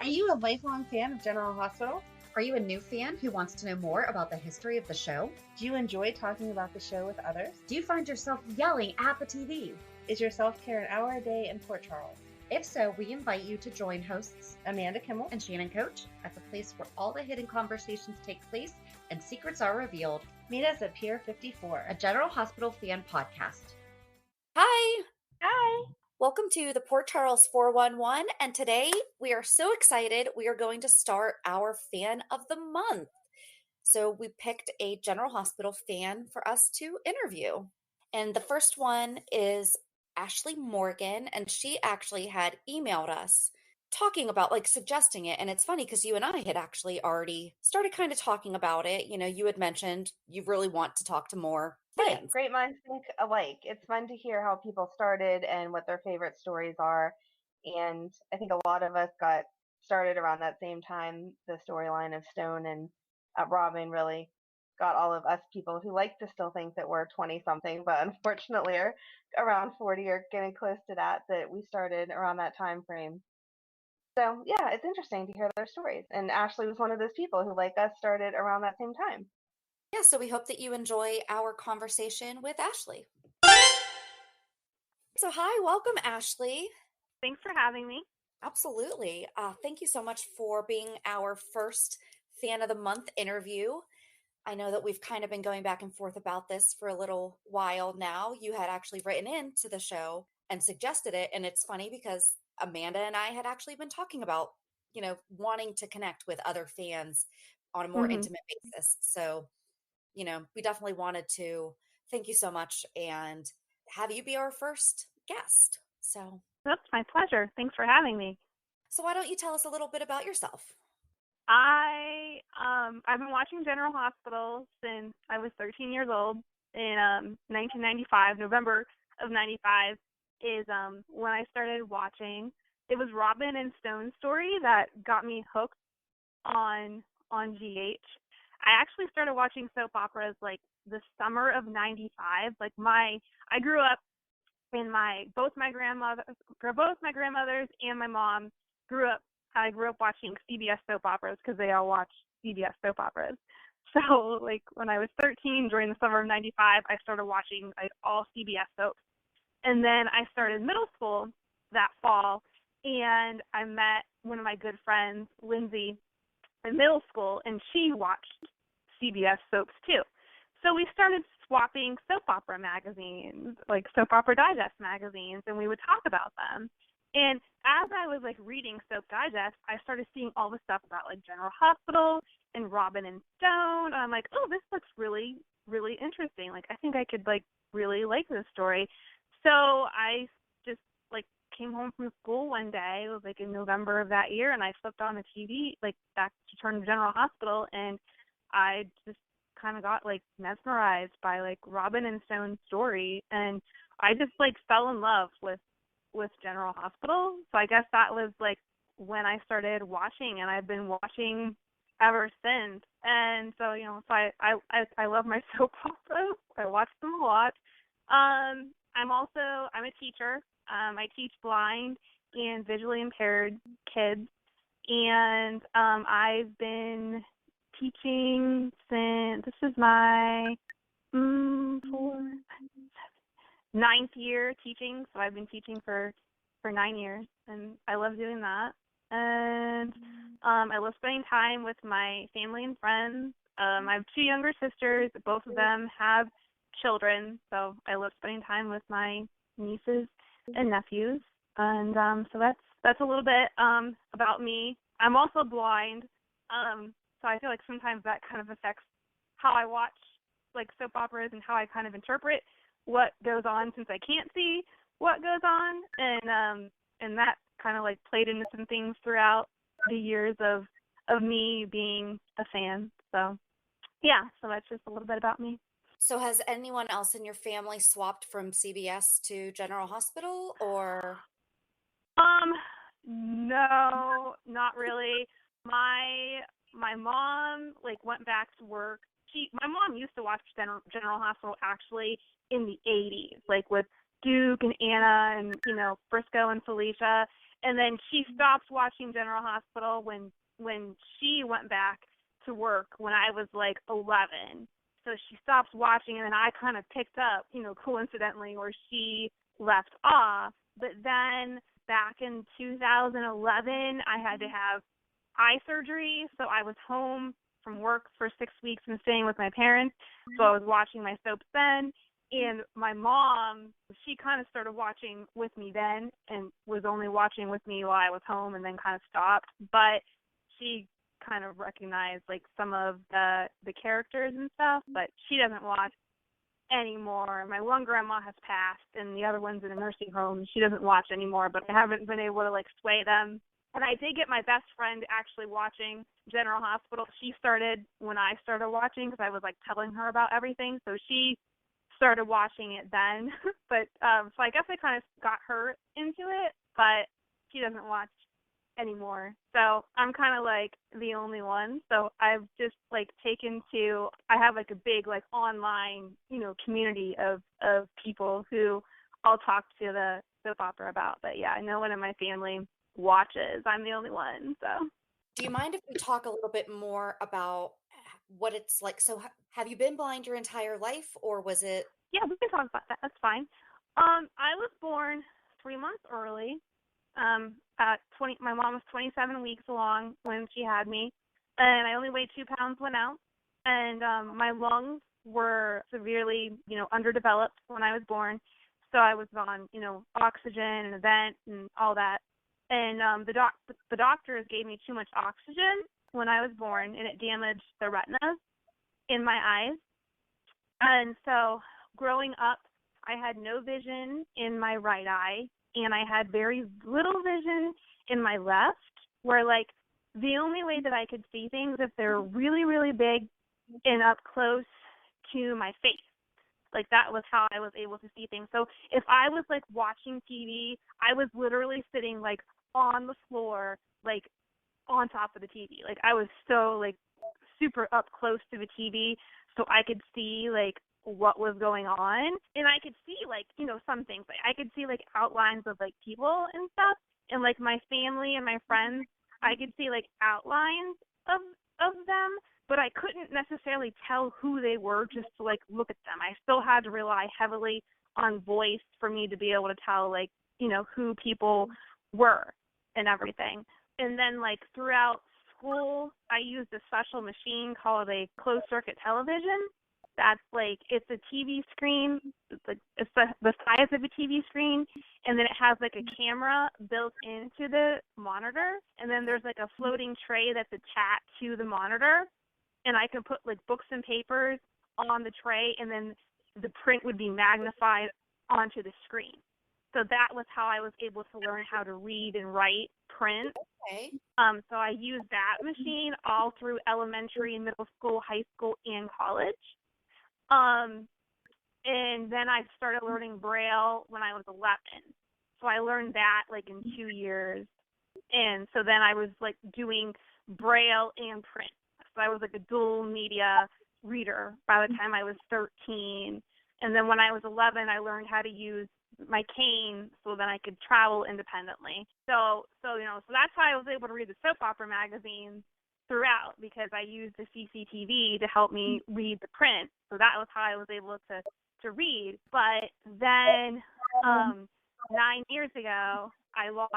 Are you a lifelong fan of General Hospital? Are you a new fan who wants to know more about the history of the show? Do you enjoy talking about the show with others? Do you find yourself yelling at the TV? Is your self-care an hour a day in Port Charles? If so, we invite you to join hosts Amanda Kimmel and Shannon Coach at the place where all the hidden conversations take place and secrets are revealed. Meet us at Pier 54, a General Hospital fan podcast. Hi! Hi! Welcome to the Port Charles 411, and today we are so excited. We are going to start our Fan of the Month. So we picked a General Hospital fan for us to interview. And the first one is Ashley Morgan, and she actually had emailed us talking about, suggesting it. And it's funny because you and I had actually already started kind of talking about it. You know, you had mentioned you really want to talk to more fans. Right. Great minds think alike. It's fun to hear how people started and what their favorite stories are. And I think a lot of us got started around that same time. The storyline of Stone and Robin really got all of us people who like to still think that we're 20 something, but unfortunately are around 40 or getting close to that we started around that time frame. So yeah, it's interesting to hear their stories. And Ashley was one of those people who, like us, started around that same time. Yeah, so we hope that you enjoy our conversation with Ashley. So hi, welcome, Ashley. Thanks for having me. Absolutely. Thank you so much for being our first Fan of the Month interview. I know that we've kind of been going back and forth about this for a little while now. You had actually written into the show and suggested it. And it's funny because Amanda and I had actually been talking about, wanting to connect with other fans on a more intimate basis. So, we definitely wanted to thank you so much and have you be our first guest. So that's my pleasure. Thanks for having me. So why don't you tell us a little bit about yourself? I've been watching General Hospital since I was 13 years old. In 1995, November of 95 is when I started watching. It was Robin and Stone's story that got me hooked on GH. I actually started watching soap operas like the summer of 95. I grew up in both my grandmothers and my mom I grew up watching CBS soap operas because they all watched CBS soap operas. So, when I was 13, during the summer of 95, I started watching, all CBS soaps. And then I started middle school that fall, and I met one of my good friends, Lindsay, in middle school, and she watched CBS soaps, too. So we started swapping soap opera magazines, like Soap Opera Digest magazines, and we would talk about them. And as I was reading Soap Digest, I started seeing all the stuff about General Hospital and Robin and Stone. And I'm like, oh, this looks really, really interesting. I think I could really like this story. So I just came home from school one day. It was in November of that year, and I flipped on the TV back to turn to General Hospital, and I just kind of got mesmerized by Robin and Stone's story, and I just fell in love with General Hospital. So I guess that was when I started watching, and I've been watching ever since. And so I love my soap operas. I watch them a lot. I'm a teacher. I teach blind and visually impaired kids, and I've been teaching since this is my 9th year teaching, so I've been teaching for 9 years, and I love doing that. And I love spending time with my family and friends. I have 2 younger sisters. Both of them have children, so I love spending time with my nieces and nephews. And so that's a little bit about me. I'm also blind, so I feel sometimes that kind of affects how I watch soap operas and how I kind of interpret what goes on, since I can't see what goes on, and that kind of played into some things throughout the years of me being a fan. So yeah, so that's just a little bit about me. So has anyone else in your family swapped from CBS to General Hospital, or? No, not really. My mom went back to work. My mom used to watch General Hospital actually in the 80s, with Duke and Anna and Frisco and Felicia. And then she stopped watching General Hospital when she went back to work when I was like 11. So she stopped watching, and then I kind of picked up, coincidentally, where she left off. But then back in 2011, I had to have eye surgery, so I was home from work for 6 weeks and staying with my parents. So I was watching my soaps then. And my mom, she kind of started watching with me then and was only watching with me while I was home and then kind of stopped. But she kind of recognized, like, some of the characters and stuff, but she doesn't watch anymore. My one grandma has passed, and the other one's in a nursing home. She doesn't watch anymore, but I haven't been able to, like, sway them. And I did get my best friend actually watching General Hospital. She started when I started watching because I was, like, telling her about everything. So she started watching it then. But so I guess I kind of got her into it, but she doesn't watch anymore. So I'm kind of like the only one. So I've just like I have like a big like online, community of people who I'll talk to the soap opera about. But yeah, no one in my family watches. I'm the only one. So Do you mind if we talk a little bit more about what it's like? So have you been blind your entire life, or was it? yeah, we can talk about that. That's fine. I was born 3 months early. My mom was 27 weeks along when she had me, and I only weighed 2 pounds when out. And my lungs were severely, underdeveloped when I was born. So I was on, oxygen and a vent and all that. And the doctors gave me too much oxygen when I was born, and it damaged the retinas in my eyes. And so growing up, I had no vision in my right eye, and I had very little vision in my left, where, like, the only way that I could see things if they're really, really big and up close to my face. Like, that was how I was able to see things. So if I was, like, watching TV, I was literally sitting, like, on the floor, like, on top of the TV. Like, I was so, like, super up close to the TV so I could see, like, what was going on. And I could see, like, some things. Like, I could see, like, outlines of, like, people and stuff. And, like, my family and my friends, I could see, like, outlines of them, but I couldn't necessarily tell who they were just to, like, look at them. I still had to rely heavily on voice for me to be able to tell, like, who people were and everything. And then, like, throughout school, I used a special machine called a closed-circuit television. That's, like, it's a TV screen. It's the size of a TV screen, and then it has, like, a camera built into the monitor, and then there's, like, a floating tray that's attached to the monitor, and I can put, like, books and papers on the tray, and then the print would be magnified onto the screen. So that was how I was able to learn how to read and write print. Okay. So I used that machine all through elementary and middle school, high school, and college. And then I started learning Braille when I was 11. So I learned that, like, in 2 years. And so then I was, like, doing Braille and print. So I was, like, a dual media reader by the time I was 13. And then when I was 11, I learned how to use my cane so that I could travel independently. So that's how I was able to read the soap opera magazines throughout, because I used the CCTV to help me read the print. So that was how I was able to read. But then 9 years ago, I lost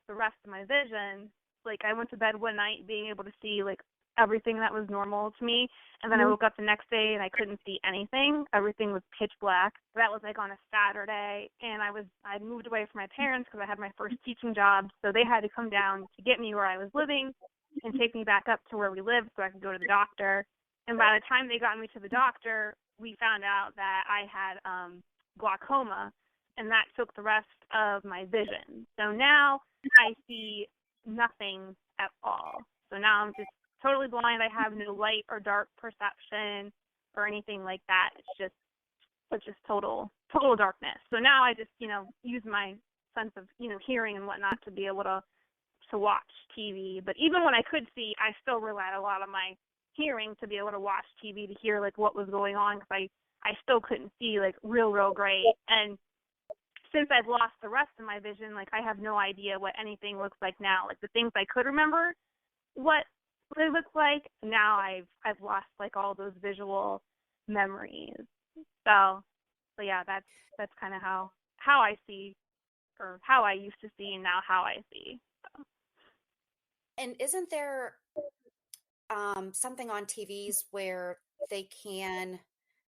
the rest of my vision. Like, I went to bed one night being able to see, like, everything that was normal to me, and then I woke up the next day and I couldn't see anything. Everything was pitch black. That was, like, on a Saturday, and I'd moved away from my parents because I had my first teaching job, so they had to come down to get me where I was living and take me back up to where we lived so I could go to the doctor. And by the time they got me to the doctor, we found out that I had glaucoma, and that took the rest of my vision. So now I see nothing at all. So now I'm just totally blind. I have no light or dark perception or anything like that. It's just total darkness. So now I just, use my sense of, hearing and whatnot to be able to watch TV. But even when I could see, I still relied a lot on my hearing to be able to watch TV, to hear, like, what was going on, because I still couldn't see, like, real great. And since I've lost the rest of my vision, like I have no idea what anything looks like now. Like the things I could remember what they look like, now I've lost like all those visual memories. So yeah, that's kind of how I see, or how I used to see, and now how I see. So. And isn't there something on TVs where they can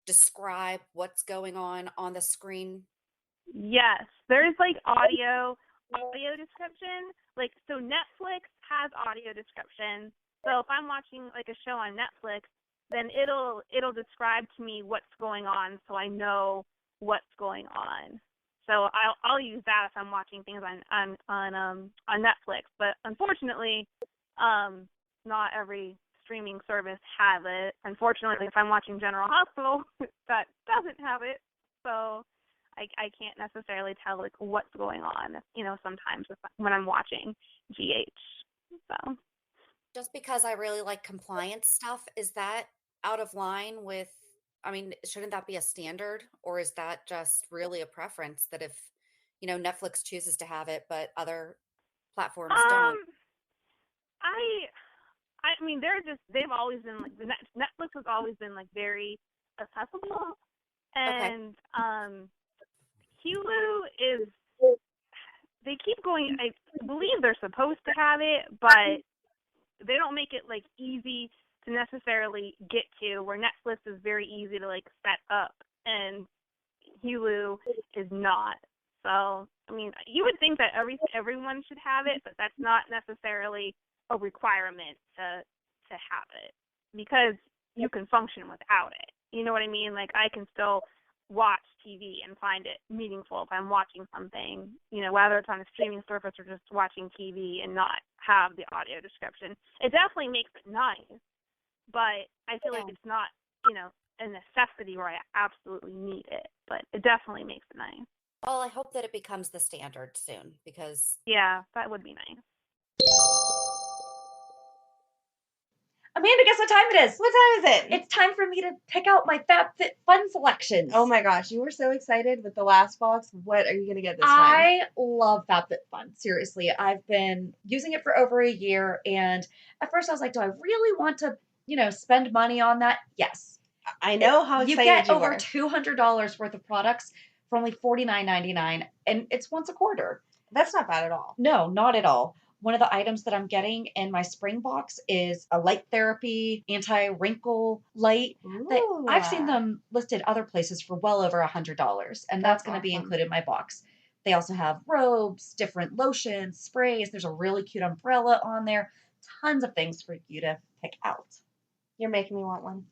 describe what's going on the screen? Yes, there's like audio description. Like, so Netflix has audio description. So if I'm watching like a show on Netflix, then it'll describe to me what's going on, so I know what's going on. So I'll use that if I'm watching things on Netflix. But unfortunately, not every streaming service has it. Unfortunately, if I'm watching General Hospital, that doesn't have it. So I can't necessarily tell like what's going on, sometimes when I'm watching GH. So Just because I really like compliance stuff, is that out of line with, I mean, shouldn't that be a standard, or is that just really a preference that if, Netflix chooses to have it, but other platforms don't? I mean, they've always been like, Netflix has always been like very accessible, Okay. and Hulu is, they keep going, I believe they're supposed to have it, but they don't make it like easy to necessarily get to, where Netflix is very easy to like set up, and Hulu is not. So, I mean, you would think that everyone should have it, but that's not necessarily a requirement to have it, because you can function without it. You know what I mean? Like, I can still watch TV and find it meaningful if I'm watching something, whether it's on a streaming service or just watching TV and not have the audio description. It definitely makes it nice, but I feel like it's not, a necessity where I absolutely need it, but it definitely makes it nice. Well, I hope that it becomes the standard soon, because Yeah, that would be nice. Amanda, guess what time it is? What time is it? It's time for me to pick out my FabFitFun selections. Oh my gosh, you were so excited with the last box. What are you going to get this time? I love FabFitFun. Seriously, I've been using it for over a year, and at first I was like, do I really want to, spend money on that? Yes. I know how excited you get you over were. $200 worth of products for only $49.99, and it's once a quarter. That's not bad at all. No, not at all. One of the items that I'm getting in my spring box is a light therapy anti-wrinkle light. I've seen them listed other places for well over $100, and that's going to be included in my box. They also have robes, different lotions, sprays. There's a really cute umbrella on there. Tons of things for you to pick out. You're making me want one.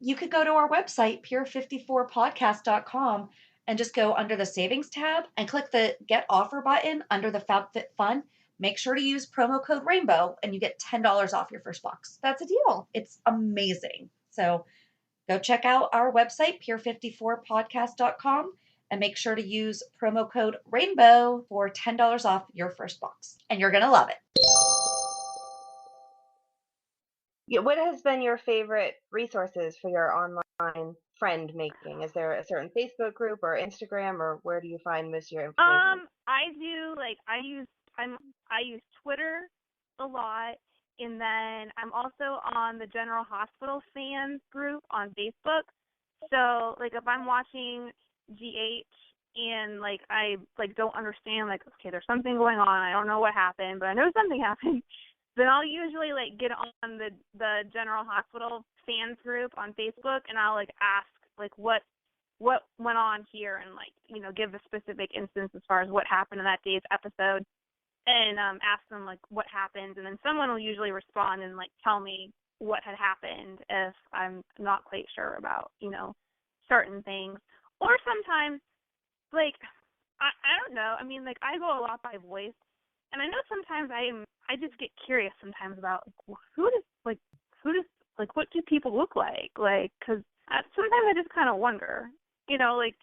You could go to our website, pure54podcast.com, and just go under the savings tab and click the get offer button under the FabFitFun. Make sure to use promo code Rainbow and you get $10 off your first box. That's a deal. It's amazing. So go check out our website, pure54podcast.com, and make sure to use promo code Rainbow for $10 off your first box. And you're going to love it. Yeah, what has been your favorite resources for your online friend making? Is there a certain Facebook group or Instagram, or where do you find most of your information? I use Twitter a lot, and then I'm also on the General Hospital fans group on Facebook. So like if I'm watching GH and like I like don't understand, like, okay, there's something going on, I don't know what happened, but I know something happened, then I'll usually like get on the General Hospital fans group on Facebook, and I'll like ask like what went on here, and like, give a specific instance as far as what happened in that day's episode, and ask them like what happened, and then someone will usually respond and like tell me what had happened if I'm not quite sure about, certain things. Or sometimes, like, I don't know, I mean, like, I go a lot by voice, and I know sometimes I just get curious sometimes about like, what do people look like? Like, because sometimes I just kind of wonder, like,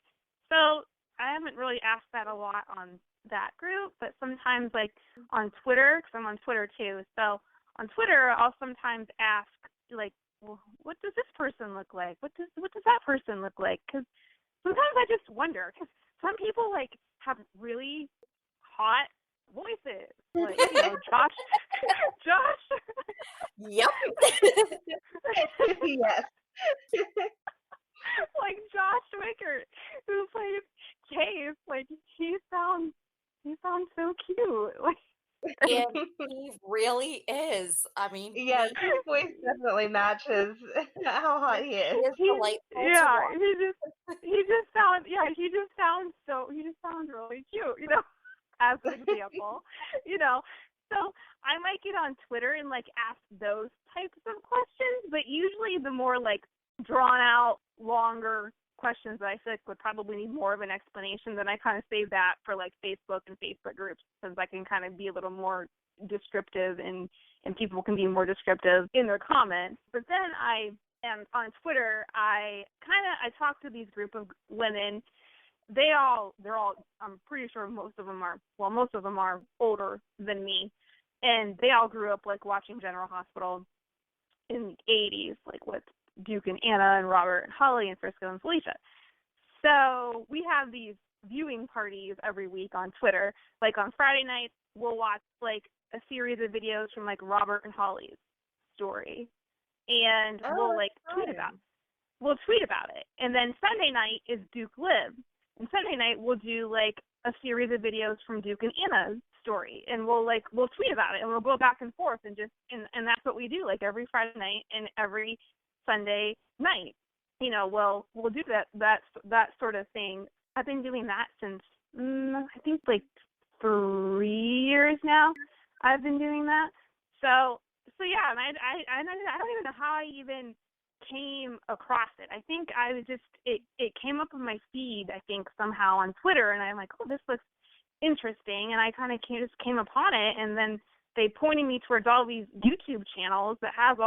so I haven't really asked that a lot on that group, but sometimes, like, on Twitter, because I'm on Twitter too, so on Twitter I'll sometimes ask, like, well, what does this person look like? What does that person look like? Because sometimes I just wonder, because some people, like, have really hot voices. Like, you know, Josh. Yep. Yes. Like Josh Wicker, who plays Case. Like, he sounds so cute. Like, And he really is. I mean, Yes, his voice definitely matches how hot he is. he is delightful to yeah, watch. he just sounds really cute, you know, as an example, you know. So I might get on Twitter and like ask those types of questions, but usually the more like drawn out, longer questions that I feel like would probably need more of an explanation, then I kind of save that for like Facebook and Facebook groups, since I can kind of be a little more descriptive and people can be more descriptive in their comments. But then and on Twitter, I talk to these group of women. They're all, I'm pretty sure most of them are older than me, and they all grew up like watching General Hospital in the 80s, like with Duke and Anna and Robert and Holly and Frisco and Felicia. So we have these viewing parties every week on Twitter. Like on Friday nights, we'll watch like a series of videos from like Robert and Holly's story, and we'll like tweet about it. And then Sunday night is Duke Lives, and Sunday night we'll do like a series of videos from Duke and Anna's story, and we'll tweet about it, and we'll go back and forth, and that's what we do like every Friday night and every Sunday night. You know, we'll do that sort of thing. I've been doing that since I think like 3 years now. I've been doing that. So yeah, and I don't even know how I even came across it. I think I was just it came up on my feed, I think, somehow on Twitter, and I'm like, oh, this looks interesting, and I kind of just came upon it, and then they pointed me towards all these YouTube channels that have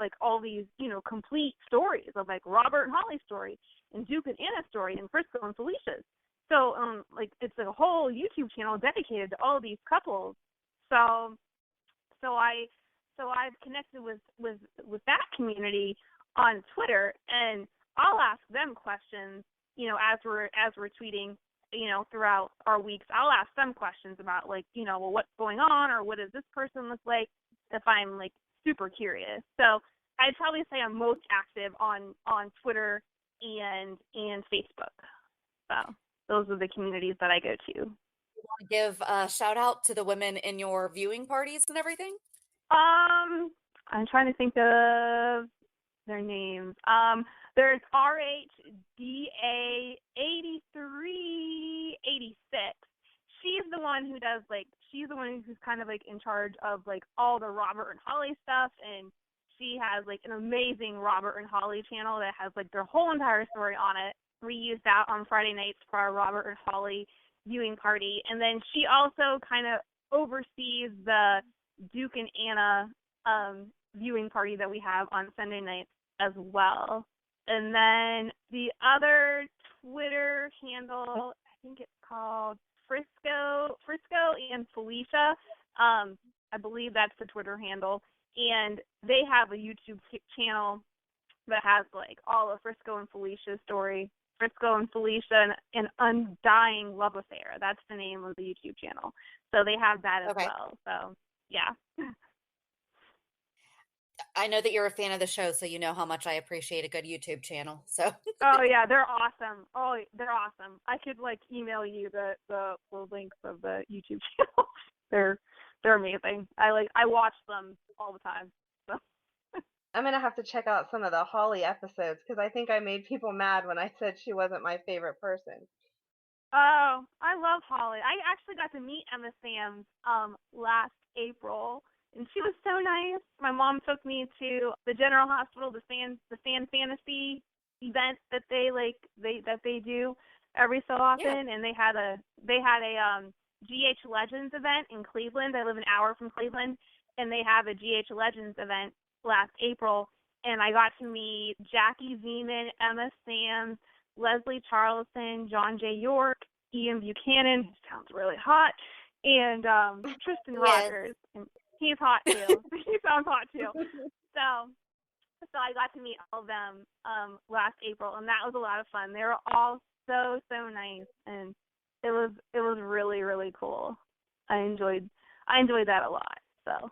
like all these, you know, complete stories of like Robert and Holly's story and Duke and Anna's story and Frisco and Felicia's. So like it's a whole YouTube channel dedicated to all these couples. So I've connected with that community on Twitter, and I'll ask them questions, you know, as we're tweeting, you know, throughout our weeks. I'll ask them questions about like, you know, well, what's going on, or what does this person look like, if I'm like super curious. So I'd probably say I'm most active on Twitter and Facebook. So those are the communities that I go to. You want to give a shout out to the women in your viewing parties and everything? I'm trying to think of their names. There's RHDA 8386. She's the one who does she's the one who's kind of like in charge of like all the Robert and Holly stuff, and she has like an amazing Robert and Holly channel that has like their whole entire story on it. We use that on Friday nights for our Robert and Holly viewing party, and then she also kind of oversees the Duke and Anna viewing party that we have on Sunday nights as well. And then the other Twitter handle, I think it's called Frisco and Felicia. I believe that's the Twitter handle. And they have a YouTube channel that has like all of Frisco and Felicia's story. Frisco and Felicia, an undying love affair. That's the name of the YouTube channel. So they have that as well. So yeah. I know that you're a fan of the show, so you know how much I appreciate a good YouTube channel. So oh yeah, they're awesome. Oh, they're awesome. I could like email you the links of the YouTube channels. They're amazing. I watch them all the time. So I'm gonna have to check out some of the Holly episodes, because I think I made people mad when I said she wasn't my favorite person. Oh, I love Holly. I actually got to meet Emma Samms last April, and she was so nice. My mom took me to the General Hospital, the fan fantasy event that they do every so often, and they had a GH Legends event in Cleveland. I live an hour from Cleveland, and they have a GH Legends event last April, and I got to meet Jackie Zeman, Emma Samms, Leslie Charleson, John J. York, Ian Buchanan, who sounds really hot, and Tristan Rogers. And he's hot too. He sounds hot too. So I got to meet all of them last April, and that was a lot of fun. They were all so nice, and it was really, really cool. I enjoyed that a lot. So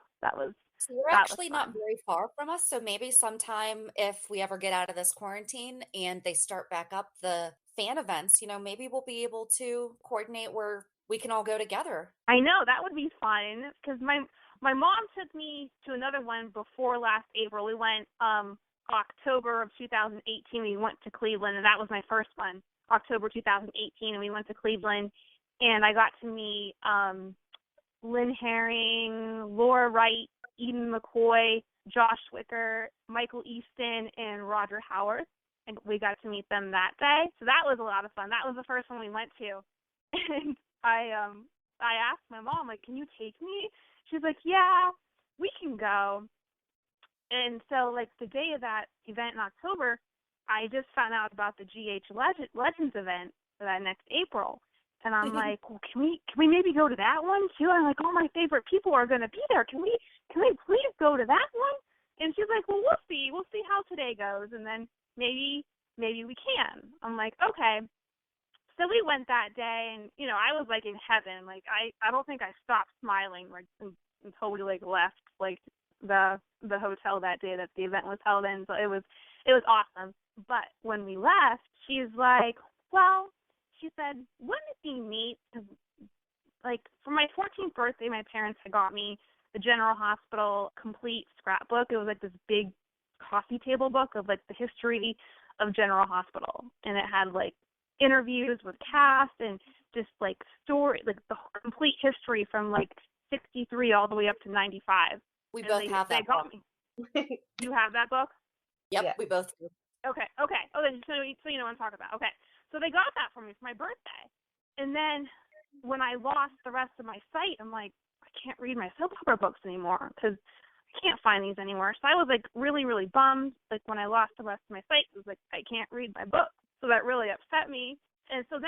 So you're that was actually not fun. very far from us. So maybe sometime if we ever get out of this quarantine and they start back up the fan events, maybe we'll be able to coordinate where we can all go together. I know that would be fun because my mom took me to another one before last April. We went October of 2018. We went to Cleveland, and that was my first one. October 2018, and we went to Cleveland, and I got to meet Lynn Herring, Laura Wright, Eden McCoy, Josh Wicker, Michael Easton, and Roger Howard. And we got to meet them that day. So that was a lot of fun. That was the first one we went to. And I asked my mom, like, can you take me? She's like, yeah, we can go. And so, like, the day of that event in October, I just found out about the GH Legends event for that next April. And I'm like, well, can we maybe go to that one too? I'm like, all my favorite people are going to be there. Can we please go to that one? And she's like, well, we'll see how today goes, and then maybe we can. I'm like, okay. So we went that day, and I was like in heaven. Like I don't think I stopped smiling like until we like left like the hotel that day that the event was held in. So it was awesome. But when we left, she's like, well, she said, wouldn't it be neat to, like, for my 14th birthday, my parents had got me the General Hospital complete scrapbook. It was like this big coffee table book of like the history of General Hospital, and it had like interviews with cast and just like story, like the complete history from like 63 all the way up to 95. We both have that book. Me. You have that book? Yep, Yeah. we both do. Okay. Oh, so you know what I'm talking about. Okay. So they got that for me for my birthday. And then when I lost the rest of my sight, I'm like, I can't read my soap opera books anymore because I can't find these anymore. So I was like really, really bummed. Like when I lost the rest of my sight, it was like, I can't read my book. So that really upset me. And so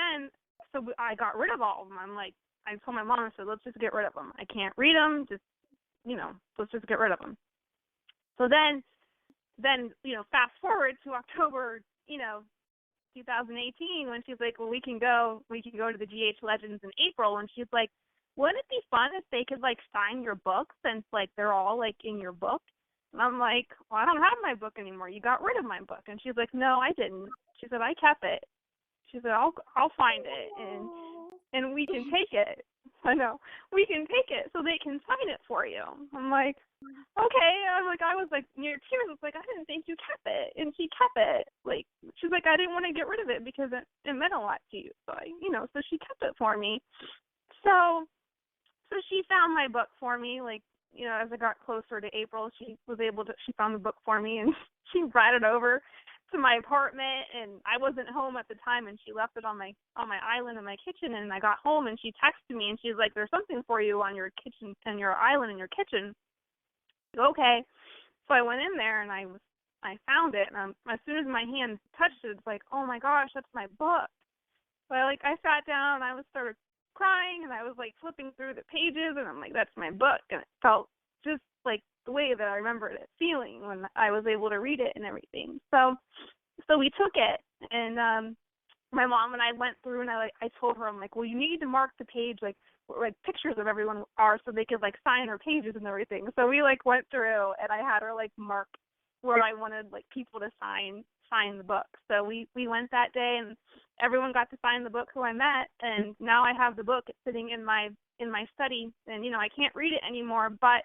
I got rid of all of them. I'm like, I told my mom, I said, let's just get rid of them. I can't read them. Just, let's just get rid of them. So then, fast forward to October, 2018, when she's like, well, we can go to the GH Legends in April. And she's like, wouldn't it be fun if they could like sign your book since like they're all like in your book? And I'm like, well, I don't have my book anymore. You got rid of my book. And she's like, no, I didn't. She said, I kept it. She said, I'll find it and we can take it. I know, we can take it so they can sign it for you. I'm like, okay. I was like near tears. I was like, I didn't think you kept it, and she kept it. Like, she's like, I didn't want to get rid of it because it meant a lot to you. So so she kept it for me. So she found my book for me. Like, as I got closer to April, she found the book for me, and she brought it over to my apartment, and I wasn't home at the time, and she left it on my island in my kitchen. And I got home, and she texted me, and she's like, there's something for you on your kitchen and your island in your kitchen. Okay. So I went in there, and I found it, and as soon as my hand touched it, it's like, oh my gosh, that's my book. So I sat down, and I started crying, and I was like flipping through the pages, and I'm like, that's my book. And it felt just like the way that I remembered it feeling when I was able to read it and everything. So we took it, and my mom and I went through, and I told her, I'm like, well, you need to mark the page like where pictures of everyone are so they could like sign her pages and everything. So we like went through, and I had her like mark where I wanted like people to sign the book. So we went that day, and everyone got to sign the book who I met, and now I have the book. It's sitting in my study, and I can't read it anymore, but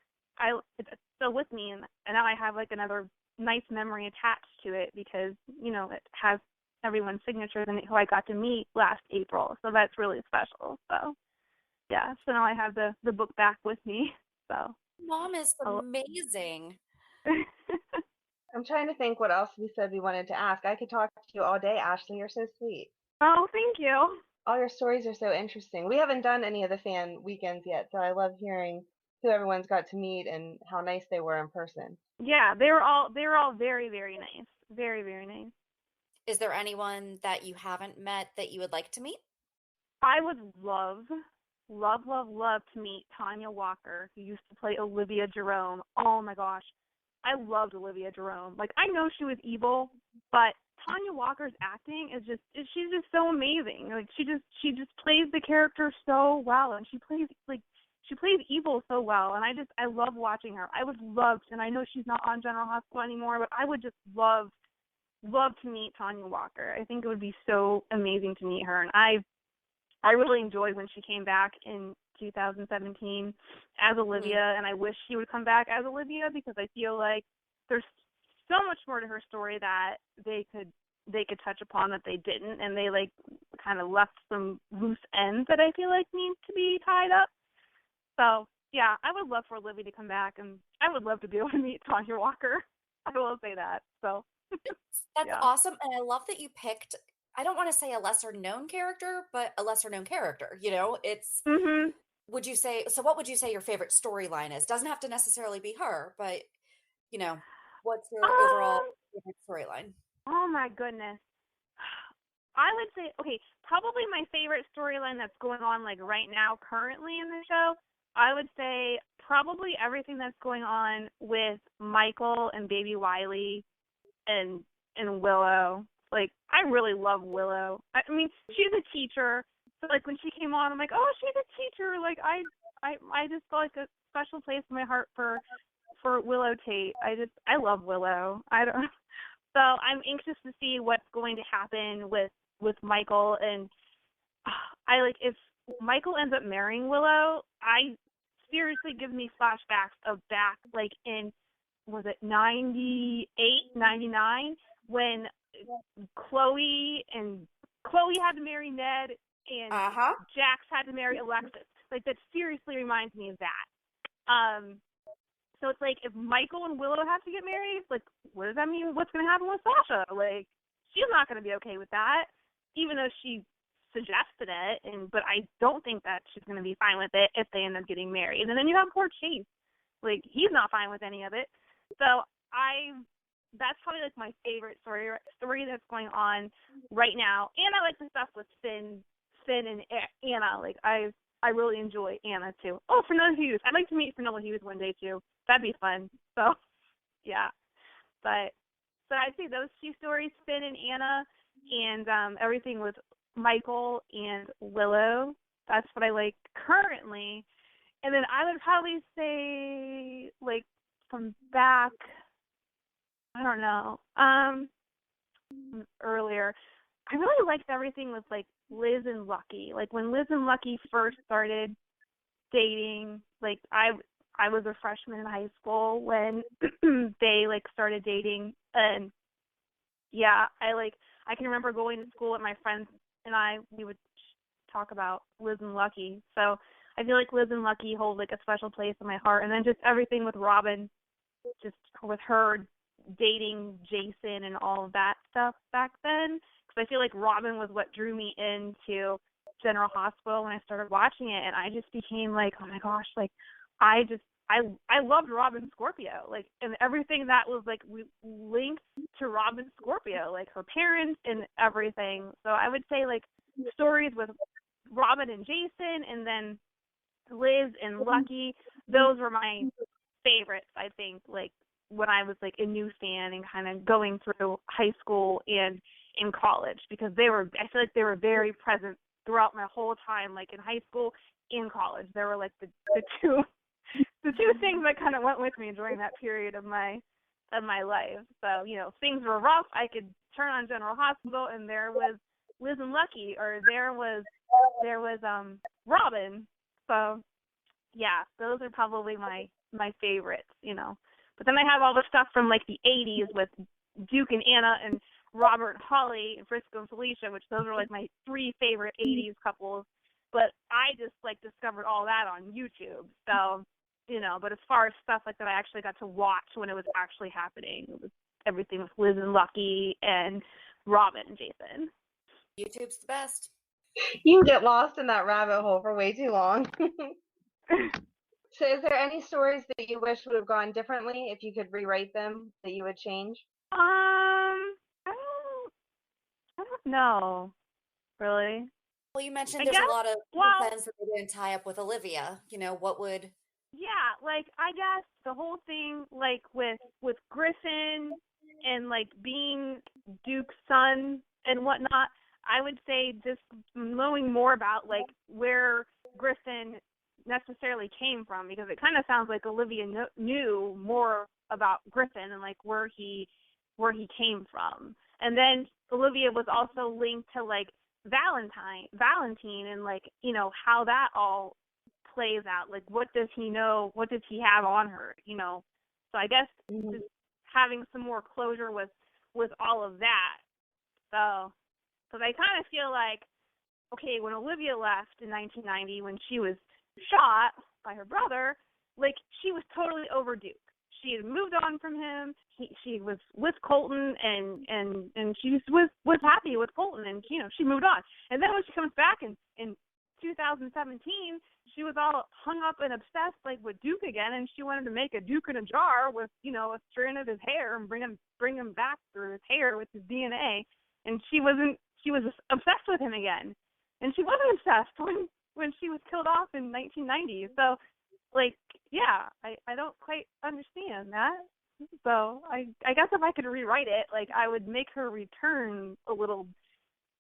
it's still with me, and now I have like another nice memory attached to it because it has everyone's signatures in it who I got to meet last April. So that's really special. So yeah, so now I have the book back with me. So Mom is amazing. I'm trying to think what else we said we wanted to ask. I could talk to you all day, Ashley. You're so sweet. Oh, thank you. All your stories are so interesting. We haven't done any of the fan weekends yet, so I love hearing who everyone's got to meet and how nice they were in person. Yeah, they were all very, very nice. Very, very nice. Is there anyone that you haven't met that you would like to meet? I would love to meet Tanya Walker, who used to play Olivia Jerome. Oh my gosh. I loved Olivia Jerome. Like, I know she was evil, but Tanya Walker's acting is she's just so amazing. Like she just plays the character so well, and she plays evil so well, and I love watching her. I would love, and I know she's not on General Hospital anymore, but I would just love to meet Tanya Walker. I think it would be so amazing to meet her, and I really enjoyed when she came back in 2017 as Olivia, and I wish she would come back as Olivia, because I feel like there's so much more to her story that they could touch upon that they didn't, and they like kind of left some loose ends that I feel like need to be tied up. So yeah, I would love for Olivia to come back, and I would love to be able to meet Tanya Walker. I will say that. So that's awesome, and I love that you picked, I don't want to say a lesser known character, but a lesser known character. It's what would you say your favorite storyline is? Doesn't have to necessarily be her, but what's your overall favorite storyline? Oh my goodness. I would say, okay, probably my favorite storyline that's going on like right now currently in the show, I would say probably everything that's going on with Michael and baby Wiley and Willow. Like, I really love Willow. I mean, she's a teacher, so like when she came on, I'm like, oh, she's a teacher. Like I just felt like a special place in my heart for Willow Tate. I love Willow. So I'm anxious to see what's going to happen with Michael, and if Michael ends up marrying Willow, seriously gives me flashbacks of back like in, was it 98, 99, when Chloe had to marry Ned and Jax had to marry Alexis. Like, that seriously reminds me of that. So it's like, if Michael and Willow have to get married, like, what does that mean? What's going to happen with Sasha? Like, she's not going to be okay with that, even though she suggested it. But I don't think that she's going to be fine with it if they end up getting married. And then you have poor Chase. Like, he's not fine with any of it. So that's probably like my favorite story that's going on right now. And I like the stuff with Finn and Anna. Like, I really enjoy Anna too. Oh, Fernella Hughes. I'd like to meet Fernella Hughes one day too. That'd be fun. So yeah. But I'd say those two stories, Finn and Anna, and everything with Michael and Willow, that's what I like currently. And then I would probably say, like, from back, I don't know, earlier, I really liked everything with, like, Liz and Lucky. Like, when Liz and Lucky first started dating, like, I was a freshman in high school when they, like, started dating. And, yeah, I can remember going to school with my friends, and we would talk about Liz and Lucky. So I feel like Liz and Lucky hold, like, a special place in my heart. And then just everything with Robin, just with her dating Jason and all of that stuff back then. Because I feel like Robin was what drew me into General Hospital when I started watching it. And I just became like, oh my gosh, like, I loved Robin Scorpio. Like, and everything that was, like, linked to Robin Scorpio, like her parents and everything. So I would say, like, stories with Robin and Jason, and then Liz and Lucky, those were my favorites, I think, like, when I was, like, a new fan and kind of going through high school and in college, because I feel like they were very present throughout my whole time, like, in high school, in college. They were, like, the two things that kind of went with me during that period of my life. So, things were rough. I could turn on General Hospital, and there was Liz and Lucky, or there was Robin. So, yeah, those are probably my favorites, But then I have all the stuff from, like, the 80s with Duke and Anna and Robert and Holly and Frisco and Felicia, which those are, like, my three favorite 80s couples. But I just, like, discovered all that on YouTube. So, but as far as stuff like that I actually got to watch when it was actually happening, it was everything with Liz and Lucky and Robin and Jason. YouTube's the best. You can get lost in that rabbit hole for way too long. So is there any stories that you wish would have gone differently if you could rewrite them that you would change? I don't know, really. Well, you mentioned there's a lot of friends that they didn't tie up with Olivia. What would... Yeah, like, I guess the whole thing, like, with Griffin and like being Duke's son and whatnot, I would say just knowing more about like where Griffin necessarily came from, because it kind of sounds like Olivia knew more about Griffin and like where he came from. And then Olivia was also linked to like Valentine and like, you know, how that all plays out. Like what does he know? What does he have on her? You know. So I guess just having some more closure with all of that. So because I kind of feel like, okay, when Olivia left in 1990, when she was shot by her brother, like she was totally over Duke. She had moved on from him. She was with Colton, and she was happy with Colton, and you know she moved on. And then when she comes back in 2017, she was all hung up and obsessed like with Duke again, and she wanted to make a Duke in a jar with, you know, a strand of his hair and bring him back through his hair with his DNA. And she was obsessed with him again, and she wasn't obsessed when she was killed off in 1990. So, like, yeah, I don't quite understand that. So I guess if I could rewrite it, like I would make her return a little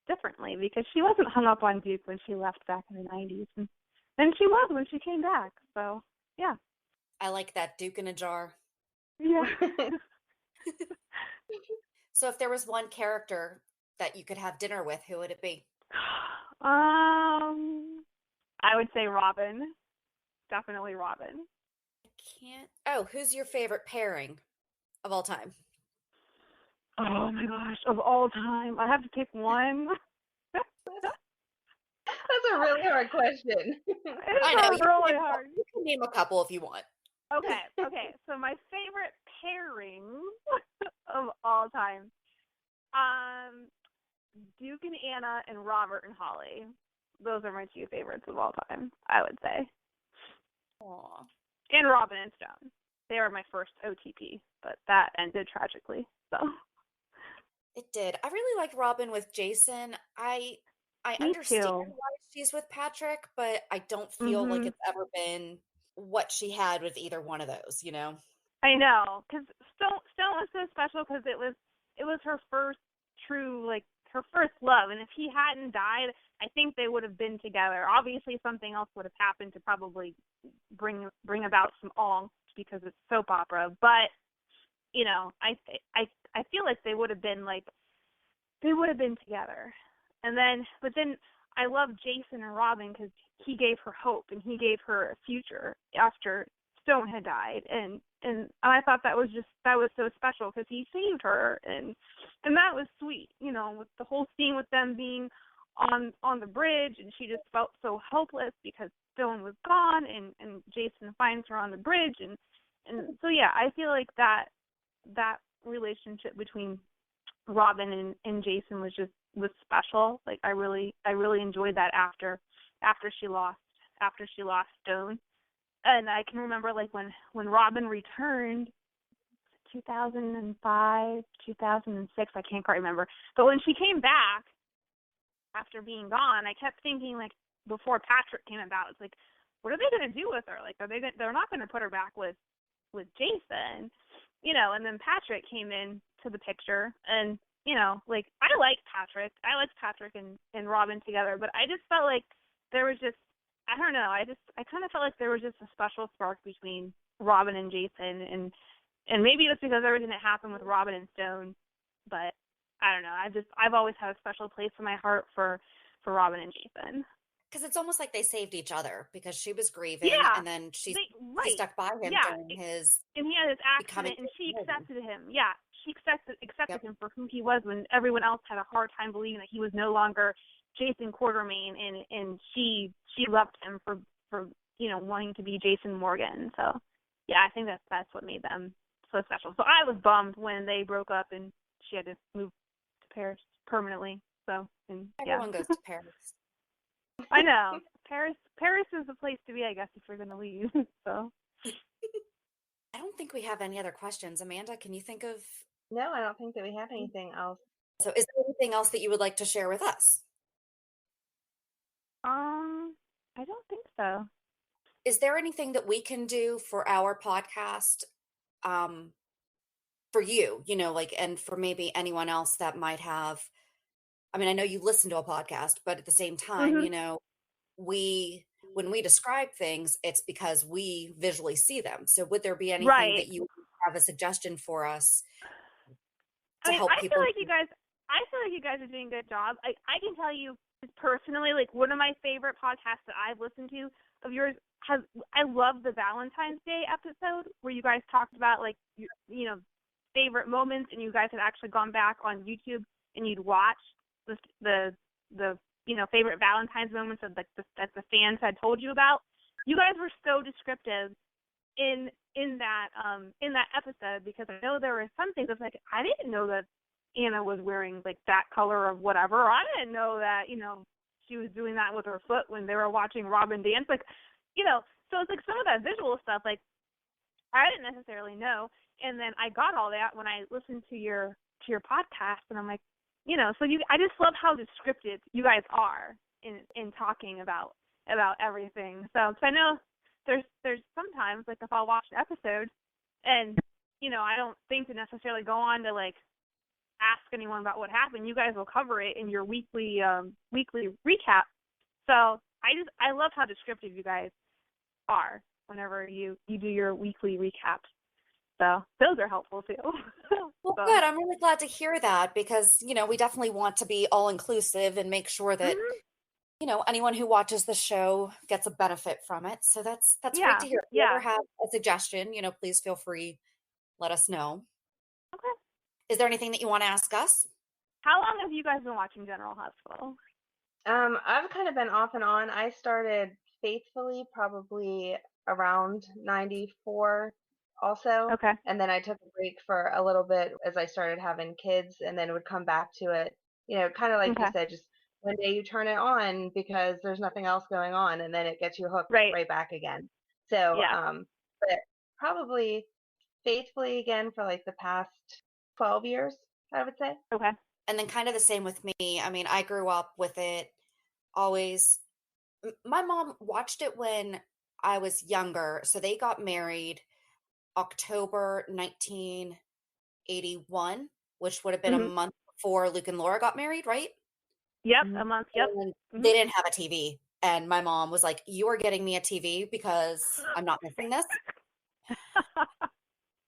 differently, because she wasn't hung up on Duke when she left back in the 90s, and she was when she came back. So yeah. I like that, Duke in a jar. Yeah. So if there was one character that you could have dinner with, who would it be? I would say Robin. Definitely Robin. I can't. Oh, who's your favorite pairing of all time? Oh my gosh, of all time. I have to pick one. That's a really hard question. I know. It's really hard. You can name a couple if you want. Okay. So my favorite pairing of all time, Duke and Anna and Robert and Holly. Those are my two favorites of all time, I would say. Aww. And Robin and Stone. They were my first OTP, but that ended tragically. So It did. I really like Robin with Jason. I me understand too. why she's with Patrick, but I don't feel like it's ever been what she had with either one of those, you know? I know, because Stone was so special, because it was her first true, like, her first love, and if he hadn't died, I think they would have been together. Obviously, something else would have happened to probably bring about some angst, because it's soap opera, but, you know, I feel like they would have been together. But then I love Jason and Robin, because he gave her hope and he gave her a future after Stone had died, and I thought that was so special, because he saved her, and that was sweet, you know, with the whole scene with them being on the bridge, and she just felt so helpless because Stone was gone, and Jason finds her on the bridge, and so yeah, I feel like that relationship between Robin and Jason was special. Like I really enjoyed that after she lost Stone. And I can remember like when Robin returned 2005, 2006, I can't quite remember. But when she came back after being gone, I kept thinking, like, before Patrick came about, it's like, what are they going to do with her? Like, they're not going to put her back with Jason, you know. And then Patrick came in to the picture, and you know, like, I liked Patrick and Robin together, but I just felt like there was just, I don't know, I kind of felt like there was just a special spark between Robin and Jason, and maybe it was because everything that happened with Robin and Stone, but I don't know, I've always had a special place in my heart for Robin and Jason. Because it's almost like they saved each other, because she was grieving, Yeah, and then she right. stuck by him Yeah. during his and he had his accident, and she accepted him. Yeah, she accepted him for who he was, when everyone else had a hard time believing that he was no longer Jason Quartermain, and she loved him for you know, wanting to be Jason Morgan. So yeah, I think that's what made them so special. So I was bummed when they broke up and she had to move to Paris permanently. So everyone goes to Paris. I know. Paris is the place to be, I guess, if you're going to leave. So I don't think we have any other questions. Amanda, can you think of? No, I don't think that we have anything else. So is there anything else that you would like to share with us? I don't think so. Is there anything that we can do for our podcast for you, like, and for maybe anyone else that might have, I mean, I know you listen to a podcast, but at the same time, Mhm. we when we describe things, it's because we visually see them. So would there be anything Right. that you have a suggestion for us I to mean, help people? I feel like you guys are doing a good job. I can tell you personally, like one of my favorite podcasts that I've listened to of yours I love the Valentine's Day episode where you guys talked about like your, favorite moments, and you guys had actually gone back on YouTube and you'd watch the favorite Valentine's moments of like that the fans had told you about. You guys were so descriptive in that episode, because I know there were some things that's like, I didn't know that Anna was wearing like that color of whatever. Or I didn't know that, she was doing that with her foot when they were watching Robin dance. Like, so it's like some of that visual stuff, like I didn't necessarily know. And then I got all that when I listened to your podcast, and I'm like, so I just love how descriptive you guys are in talking about everything. So 'cause I know there's sometimes like if I'll watch an episode and I don't think to necessarily go on to like ask anyone about what happened, you guys will cover it in your weekly recap. So I love how descriptive you guys are whenever you do your weekly recaps. So those are helpful too. Well, So. good. I'm really glad to hear that because, we definitely want to be all inclusive and make sure that, Mhm. anyone who watches the show gets a benefit from it. So that's great Yeah, to hear. If you ever yeah. have a suggestion, please feel free, let us know. Okay. Is there anything that you want to ask us? How long have you guys been watching General Hospital? I've kind of been off and on. I started faithfully probably around 94 also. Okay. And then I took a break for a little bit as I started having kids and then would come back to it. Kind of like you Okay. said, just one day you turn it on because there's nothing else going on and then it gets you hooked Right. right back again. So, Yeah. but probably faithfully again for like the past 12 years, I would say. Okay. And then kind of the same with me. I mean, I grew up with it always. My mom watched it when I was younger. So they got married October 1981, which would have been a Mhm. month before Luke and Laura got married, right? Yep. Mhm. A month. Yep. And Mhm. they didn't have a TV. And my mom was like, "You are getting me a TV because I'm not missing this."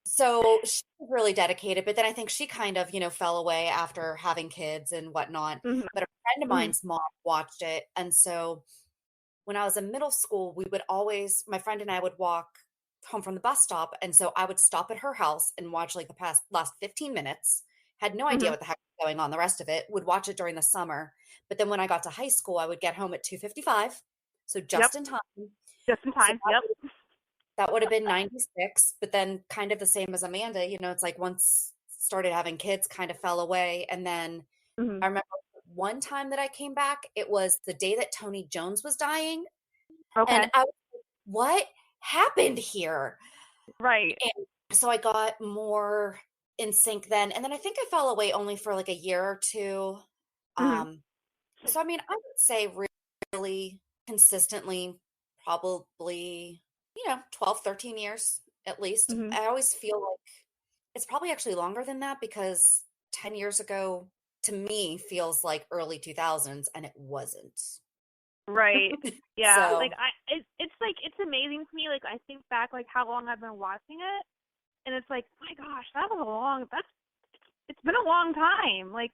So she was really dedicated, but then I think she kind of, fell away after having kids and whatnot. Mhm. But a friend of Mhm. mine's mom watched it. And so when I was in middle school, we would always, my friend and I would walk home from the bus stop. And so I would stop at her house and watch like the last 15 minutes. Had no idea Mhm. what the heck was going on the rest of it. Would watch it during the summer. But then when I got to high school, I would get home at 2:55. So Yep. just in time. Just in So time. Yep. that would have been 96, but then kind of the same as Amanda, it's like once started having kids kind of fell away. And then Mhm. I remember one time that I came back, it was the day that Tony Jones was dying. And Okay. I was like, what happened here? Right. And so I got more in sync then. And then I think I fell away only for like a year or two. Mhm. So I mean, I would say really consistently, probably, 12, 13 years at least. Mhm. I always feel like it's probably actually longer than that because 10 years ago to me feels like early 2000s and it wasn't. Right. Yeah. So, Like it's like it's amazing to me. Like I think back like how long I've been watching it, and it's like, my gosh, it's been a long time. Like,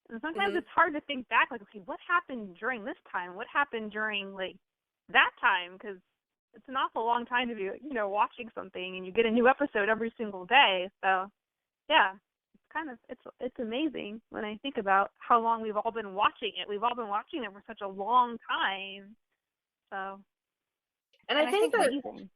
and sometimes mhm. it's hard to think back. Like, okay, what happened during this time? What happened during like that time? Because it's an awful long time to be watching something, and you get a new episode every single day. So yeah, it's amazing when I think about how long we've all been watching it. We've all been watching it for such a long time. So And I And I think think that amazing.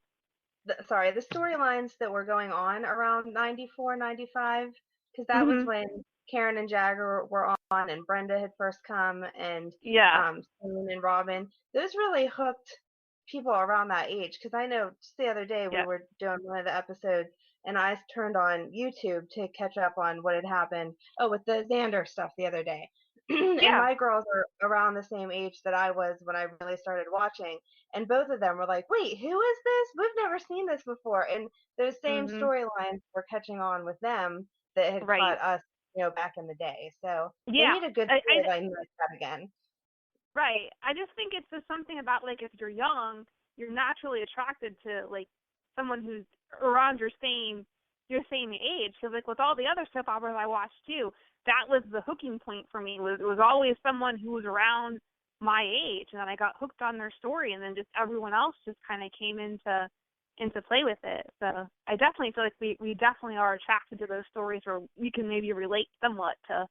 the storylines that were going on around 94, 95, because that was Mhm. when Karen and Jagger were on and Brenda had first come and Yeah. Simon and Robin. Those really hooked people around that age. Because I know just the other day we Yeah. were doing one of the episodes and I turned on YouTube to catch up on what had happened. Oh, with the Xander stuff the other day. And Yeah. my girls are around the same age that I was when I really started watching. And both of them were like, wait, who is this? We've never seen this before. And those same Mhm. storylines were catching on with them that had Right. caught us, back in the day. So they Yeah. need a good I storyline like that again. Right. I just think it's just something about like if you're young, you're naturally attracted to like someone who's around your same age. Because like with all the other soap operas I watched too, that was the hooking point for me. Was always someone who was around my age, and then I got hooked on their story, and then just everyone else just kind of came into play with it. So I definitely feel like we definitely are attracted to those stories where we can maybe relate somewhat to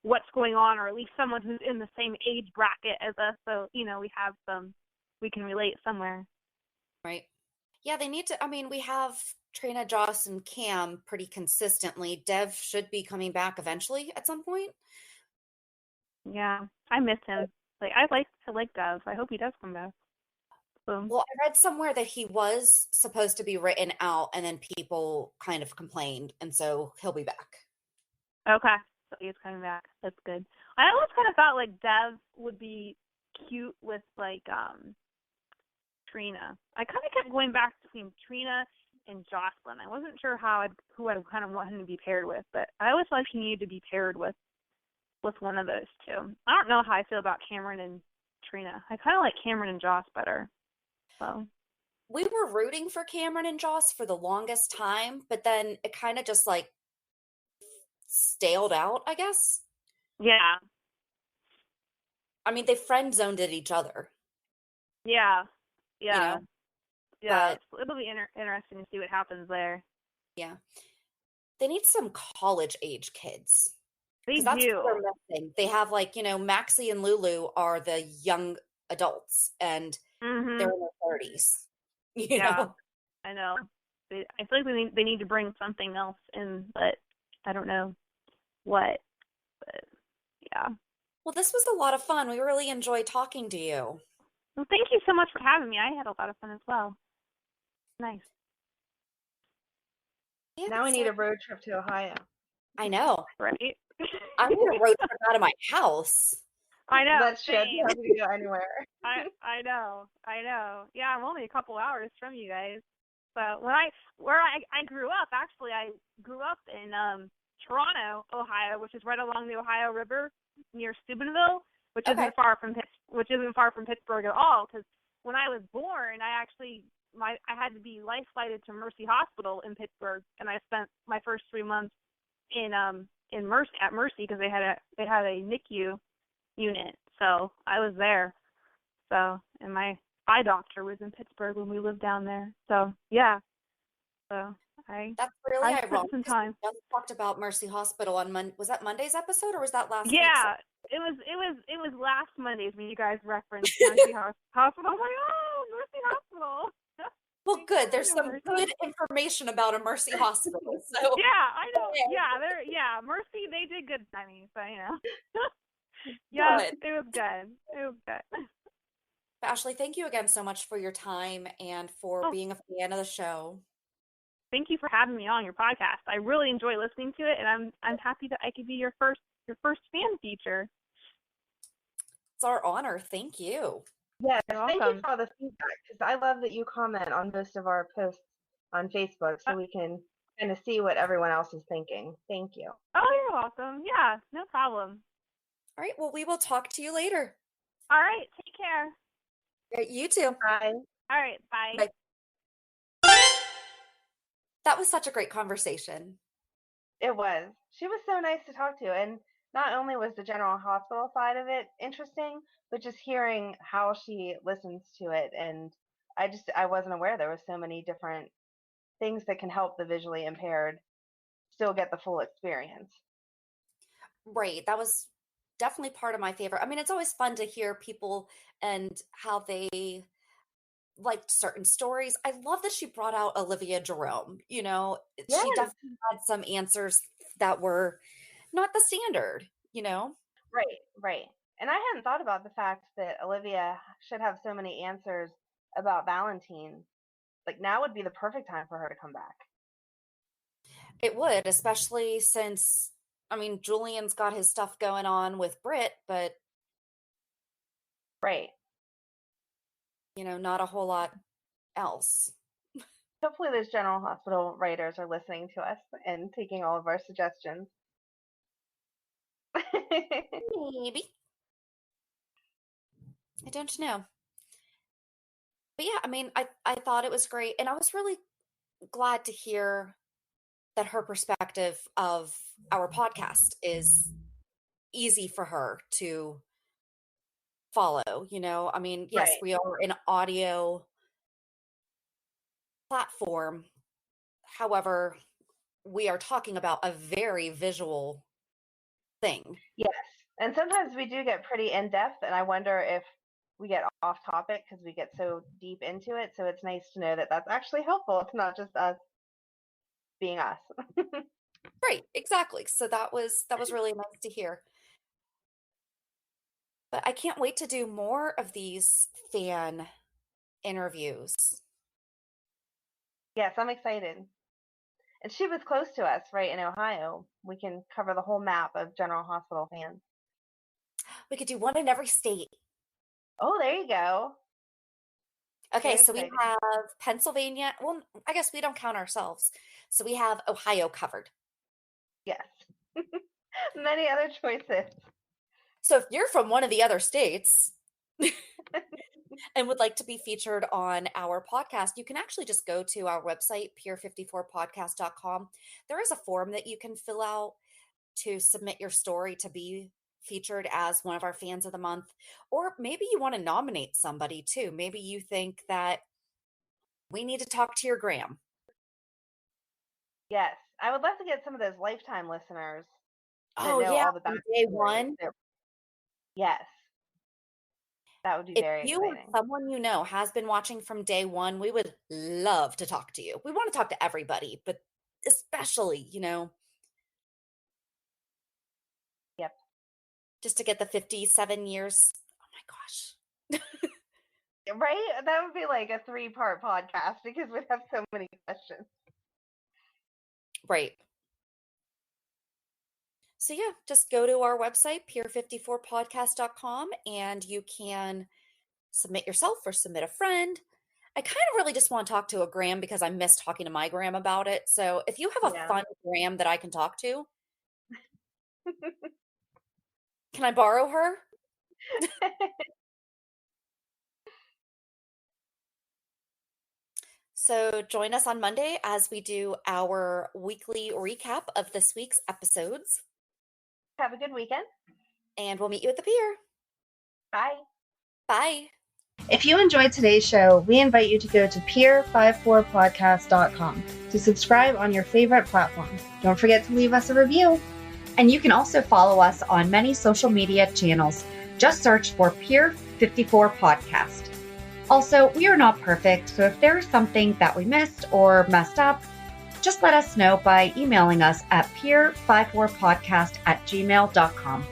what's going on, or at least someone who's in the same age bracket as us. So, we can relate somewhere. Right. Yeah, they need to. I mean, we have Trina, Joss, and Cam pretty consistently. Dev should be coming back eventually at some point. Yeah, I miss him. Like I like Dev. I hope he does come back. So, Well, I read somewhere that he was supposed to be written out and then people kind of complained, and so he'll be back. okay, so he's coming back. That's good. I always kind of thought like Dev would be cute with like Trina. I kind of kept going back between Trina and Jocelyn. I wasn't sure who I'd kind of want him to be paired with, but I always thought he needed to be paired with one of those two. I don't know how I feel about Cameron and Trina. I kind of like Cameron and Joss better. So We were rooting for Cameron and Joss for the longest time, but then it kind of just like staled out, I guess. yeah, I mean, they friend zoned at each other, yeah, you yeah, know, yeah. but It'll be interesting to see what happens there. yeah, they need some college age kids They because that's what do. they're missing. They have like, Maxie and Lulu are the young adults and they're Mhm. in their 30s, Yeah, I know. I feel like they need to bring something else in, but I don't know what. But yeah. Well, this was a lot of fun. We really enjoyed talking to you. Well, thank you so much for having me. I had a lot of fun as well. Nice. Yeah, Now we need so a road trip to Ohio. I know. Right. I need a road trip out of my house. I know. That's true. Same. You have to go anywhere. I know. I know. Yeah, I'm only a couple hours from you guys. So where I grew up, actually, I grew up in Toronto, Ohio, which is right along the Ohio River near Steubenville, which Okay. isn't far from Pittsburgh at all. Because when I was born, I had to be life flighted to Mercy Hospital in Pittsburgh, and I spent my first 3 months in Mercy because they had a NICU unit, so I was there. So, and my eye doctor was in Pittsburgh when we lived down there. So, yeah. So, That's really I spent ironic some because we time. just talked about Mercy Hospital on Was that Monday's episode or was that last week's? Yeah, it was last Mondays when you guys referenced Mercy Hospital. I was like, oh, Mercy Hospital. Well, good. There's I know some Mercy. good information about a Mercy Hospital. So Yeah, I know. Yeah, Mercy, they did good by me, so yeah, good. it was good. It was good. Ashley, thank you again so much for your time and for Oh, being a fan of the show. thank you for having me on your podcast. I really enjoy listening to it, and I'm happy that I could be your first fan feature. It's our honor. Thank you. Yes, You're thank you welcome. for all the feedback because I love that you comment on most of our posts on Facebook so we can kind of see what everyone else is thinking. Thank you. Oh, you're welcome. Yeah, no problem. All right. Well, we will talk to you later. All right, take care. All right, you too. Bye. All right, bye. Bye. That was such a great conversation. It was. She was so nice to talk to, and not only was the general hospital side of it interesting, but just hearing how she listens to it, and I wasn't aware there was so many different things that can help the visually impaired still get the full experience. Right. That was definitely part of my favorite. I mean, it's always fun to hear people and how they liked certain stories. I love that she brought out Olivia Jerome. Yeah, She definitely had some answers that were not the standard, right. And I hadn't thought about the fact that Olivia should have so many answers about Valentine. Like now would be the perfect time for her to come back. It would, especially since, I mean, Julian's got his stuff going on with Britt, but Right. not a whole lot else. Hopefully those General Hospital writers are listening to us and taking all of our suggestions. Maybe. I don't know. But yeah, I mean, I thought it was great. And I was really glad to hear that her perspective of our podcast is easy for her to follow. I mean, yes, Right. we are an audio platform. However, we are talking about a very visual thing. Yes. And sometimes we do get pretty in depth, and I wonder if we get off topic because we get so deep into it. So it's nice to know that that's actually helpful. It's not just us being us. Right, exactly. So that was really nice to hear. But I can't wait to do more of these fan interviews. Yes, I'm excited. And she was close to us, right, in Ohio. We can cover the whole map of General Hospital fans. We could do one in every state. Oh, there you go. Okay, Very so we exciting. have Pennsylvania. Well, I guess we don't count ourselves. So we have Ohio covered. Yes. Many other choices. So if you're from one of the other states and would like to be featured on our podcast, you can actually just go to our website, pier54podcast.com. There is a form that you can fill out to submit your story to be featured as one of our fans of the month. Or maybe you want to nominate somebody too. Maybe you think that we need to talk to your Graham. Yes. I would love to get some of those lifetime listeners that Oh, know yeah, all the from backstory. day one. Yes. That would be If very you or exciting. someone you know has been watching from day one, we would love to talk to you. We want to talk to everybody, but especially, Yep. just to get the 57 years. Oh my gosh. Right? That would be like a 3-part podcast because we'd have so many questions. Right. So yeah, just go to our website, pier54podcast.com, and you can submit yourself or submit a friend. I kind of really just want to talk to a Graham because I miss talking to my Graham about it. So if you have a Yeah. fun Graham that I can talk to, can I borrow her? So join us on Monday as we do our weekly recap of this week's episodes. Have a good weekend. And we'll meet you at the pier. Bye. Bye. If you enjoyed today's show, we invite you to go to pier54podcast.com to subscribe on your favorite platform. Don't forget to leave us a review. And you can also follow us on many social media channels. Just search for Pier 54 Podcast. Also, we are not perfect, so if there is something that we missed or messed up, just let us know by emailing us at pier54podcast@gmail.com.